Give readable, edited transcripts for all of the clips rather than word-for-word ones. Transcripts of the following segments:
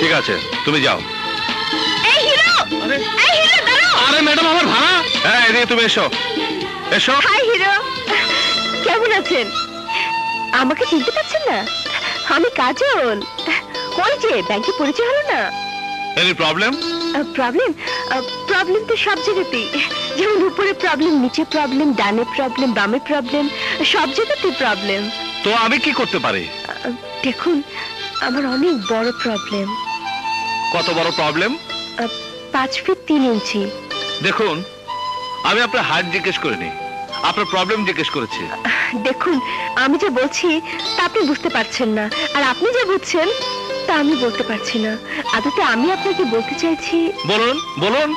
ঠিক আছে, তুমি যাও। এই হিরো, এই হিরো দাঁড়াও। আরে ম্যাডাম, আমার ভাড়া। হ্যাঁ, এদিকে তুমি এসো, এসো। হাই হিরো, কেমন আছেন? আমাকে চিনতে পারছেন না? আমি কাজল। ওই যে ব্যাংকে পরিচয় হলো না। Any problem? প্রবলেম? প্রবলেম তো সব জায়গাতেই। যেমন উপরে প্রবলেম, নিচে প্রবলেম, ডানে প্রবলেম, বামে প্রবলেম, সব জায়গাতেই প্রবলেম। তো আমি কি করতে পারি? দেখুন, আমার অনেক বড় প্রবলেম। কত বড় প্রবলেম? 5 ফিট 3 ইঞ্চি। দেখুন, আমি আপনার হাইট জিজ্ঞেস করিনি, আপনার প্রবলেম জিজ্ঞেস করেছি। দেখুন, আমি যে বলছি তা আপনি বুঝতে পারছেন না, আর আপনি যে বুঝছেন তা আমি বলতে পারছি না। আদতে আমি আপনাকে বলতে চাইছি, বলুন বলুন।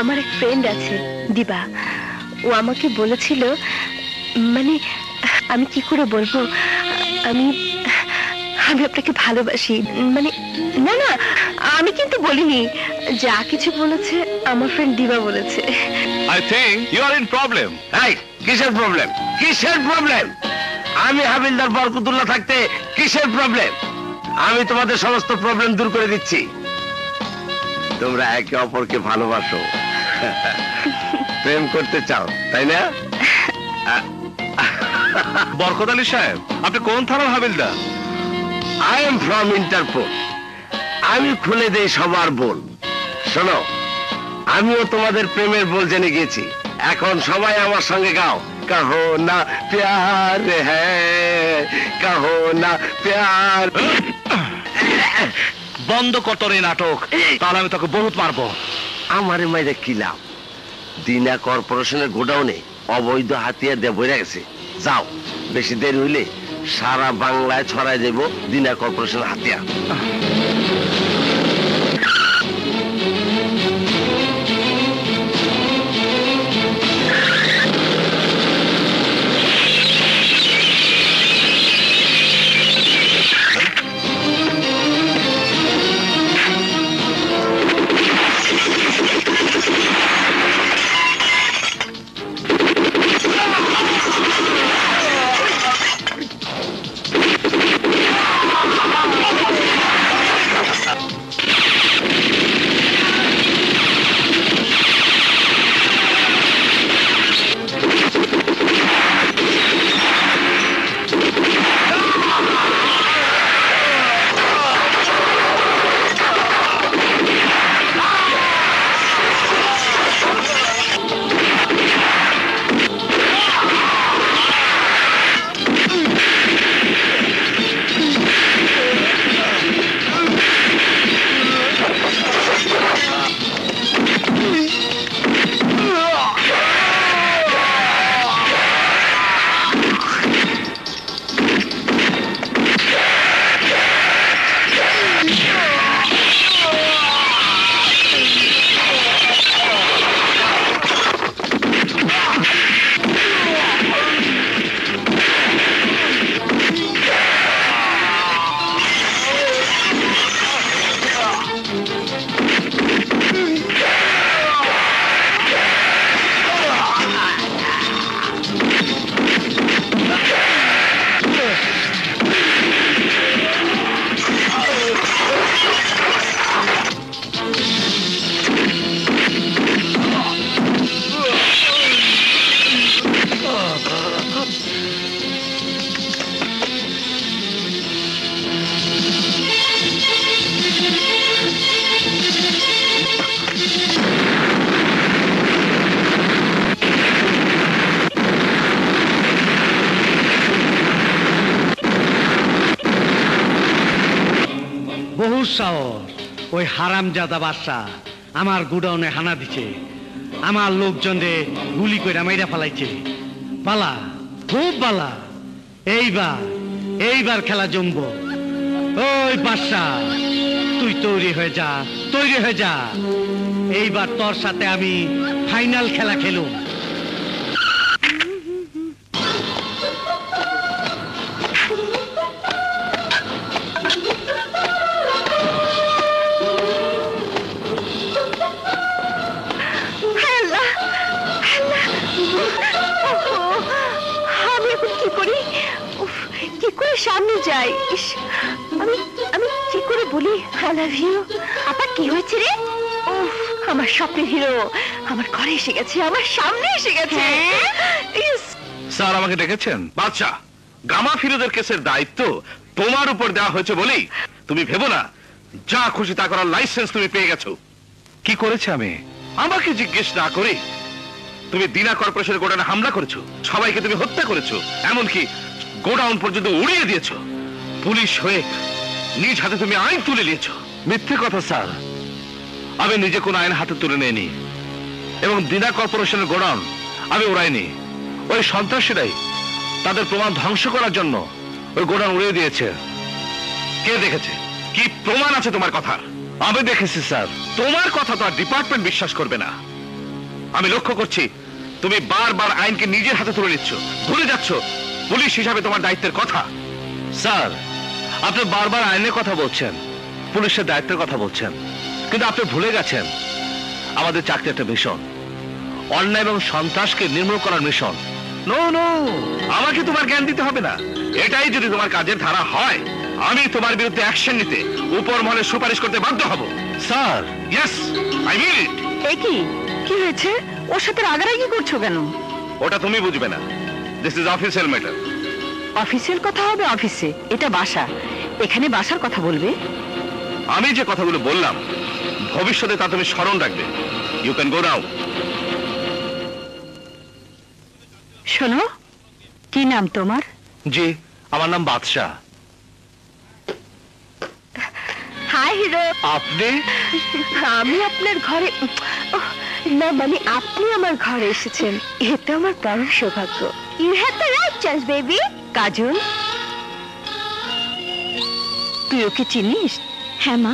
আমার এক ফ্রেন্ড আছে, দিবা। ও আমাকে বলেছিল, মানে আমি কি করে বলবো, আমি আমি আপনাকে ভালোবাসি। মানে না না, আমি কিন্তু বলিনি। যা কিছু বলেছে আমার ফ্রেন্ড দিবা বলেছে। I think you are in problem. এই কিসের প্রবলেম? কিসের প্রবলেম? আমি হাবিলদার বরকতুল্লাহ থাকতে কিসের প্রবলেম? আমি তোমাদের সমস্ত প্রবলেম দূর করে দিচ্ছি। তোমরা একে অপরকে ভালোবাসো, প্রেম করতে চাও, তাই না? বরকত আলী সাহেব, আপনি কোন থানার হাবিলদার? I am from Interpol. আমি খুলে দেই সবার বল। শোনো, আমিও তোমাদের প্রেমের বল জেনে গেছি। এখন সবাই আমার সঙ্গে গাও, কহো না প্যার হ্যায়, কহো না প্যার। বন্ধ কত রে নাটক, তাহলে আমি তোকে বহুত মারবো। আমারে মাইরে কি লাভ? দিনা কর্পোরেশনের গোডাউনে অবৈধ হাতিয়ার দিয়ে বইরা গেছে। যাও, বেশি দেরি হইলে সারা বাংলায় ছড়াই যাব দিনা কর্পোরেশনের হাতিয়ার। ওই হারামজাদা বাদশা আমার গুডাউনে হানা দিছে, আমার লোকজনরে গুলি কইরা মাইরা ফেলাইছে। বালা, খুব বালা। এইবার খেলা জমবো। ওই বাদশা, তুই তৈরি হয়ে যা, তৈরি হয়ে যা। এইবার তোর সাথে আমি ফাইনাল খেলা খেলুম। সামনে যাই। আমি কি করে বলি আই লাভ ইউ। আপা কি হয়েছে রে? উফ, আমার স্বপ্নের হিরো আমার ঘরে এসে গেছে, আমার সামনে এসে গেছে। Yes! স্যার আমাকে ডেকেছেন? বাদশা, গামা ফিরোজের কেসের দায়িত্ব তোমার উপর দেওয়া হয়েছে বলেই তুমি ভেবো না যা খুশি তা করার লাইসেন্স তুমি পেয়ে গেছো। কি করেছে আমি? আমাকে জিজ্ঞেস না করে তুমি দিনা কর্পোরেশনের গোডাউনে হামলা করেছো, সবাইকে তুমি হত্যা করেছো, এমনকি গোডাউন পর্যন্ত উড়িয়ে দিয়েছো। পুলিশ হয়ে নিজ হাতে তুমি আইন তুলে নিয়েছো। মিথ্যে কথা স্যার, আমি নিজে কোন আইন হাতে তুলে নেইনি এবং দিনা কর্পোরেশনের গোডাউন আমি উড়াইনি। ওই সন্ত্রাসীরাই তাদের প্রমাণ ধ্বংস করার জন্য ওই গোডাউন উড়িয়ে দিয়েছে। কে দেখেছে? কি প্রমাণ আছে তোমার কথা? আমি দেখেছি স্যার। তোমার কথা তো আর ডিপার্টমেন্ট বিশ্বাস করবে না। আমি লক্ষ্য করছি তুমি বারবার আইনকে নিজের হাতে তুলে নিচ্ছ, ভুলে যাচ্ছ পুলিশ হিসাবে তোমার দায়িত্বের কথা। স্যার, আপনি বারবার আইনের কথা বলছেন, পুলিশের দায়িত্বের কথা বলছেন, কিন্তু আপনি ভুলে গেছেন আমাদের চাকরি একটা মিশন, অন্যায় এবং সন্ত্রাসকে নির্মূল করার মিশন। নো নো, আমাকে তোমার জ্ঞান দিতে হবে না। এটাই যদি তোমার কাজের ধারা হয়, আমি তোমার বিরুদ্ধে অ্যাকশন নিতে উপর মহলে সুপারিশ করতে বাধ্য হব। স্যার, ইয়েস, আই মিন ইট। এ কি কি হয়েছে? ওর সাথে রাগারাগি করছো কেন? ওটা তুমি বুঝবে না। This is official matter. Official কথা হবে অফিসে, এটা বাসা, এখানে বাসার কথা বলবে। আমি যে কথাগুলো বললাম ভবিষ্যতে তা তুমি স্মরণ রাখবে। You can go now. শোনো, কি নাম তোমার? জি, আমার নাম বাদশাহ। Hi hero. আপনি? আমি আপনার ঘরে ওহ, না মানে আপনি আমার ঘরে এসেছেন, এটা আমার পরম সৌভাগ্য। You have the right choice baby. Kajal, তুই ওকে চিনিস? হ্যাঁ মা,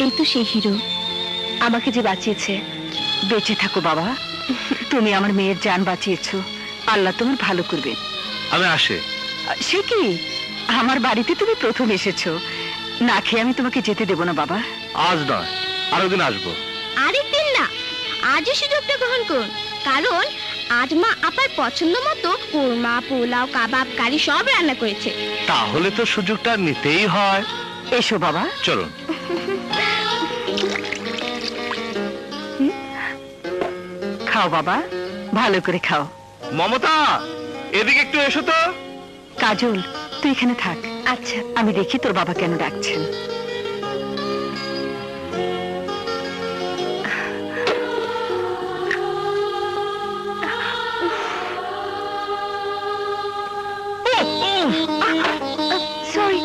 এই তো সেই হিরো, আমাকে যে বাঁচিয়েছে। বেঁচে থাকো বাবা, তুমি আমার মেয়ের জান বাঁচিয়েছো, আল্লাহ তোমার ভালো করবে। আমি আসি। সে কি, আমার বাড়িতে তুমি প্রথম এসেছো, না খেয়ে আমি তোমাকে যেতে দেব না বাবা। আজ নয়, আরো দিন আসবো। আরেকদিন না, আজই সুযোগটা গ্রহণ করুন, কারণ আজ মা আপার পছন্দ মতো কোরমা, পোলাও, কাবাব, কারি সব রান্না করেছে। তাহলে তো সুযোগটা নিতেই হয়। এসো বাবা। চলুন। খাও বাবা, ভালো করে খাও। মমতা, এদিকে একটু এসো তো। কাজল, তুই এখানে থাক। আচ্ছা, আমি দেখি তোর বাবা কেন ডাকছেন। সরি।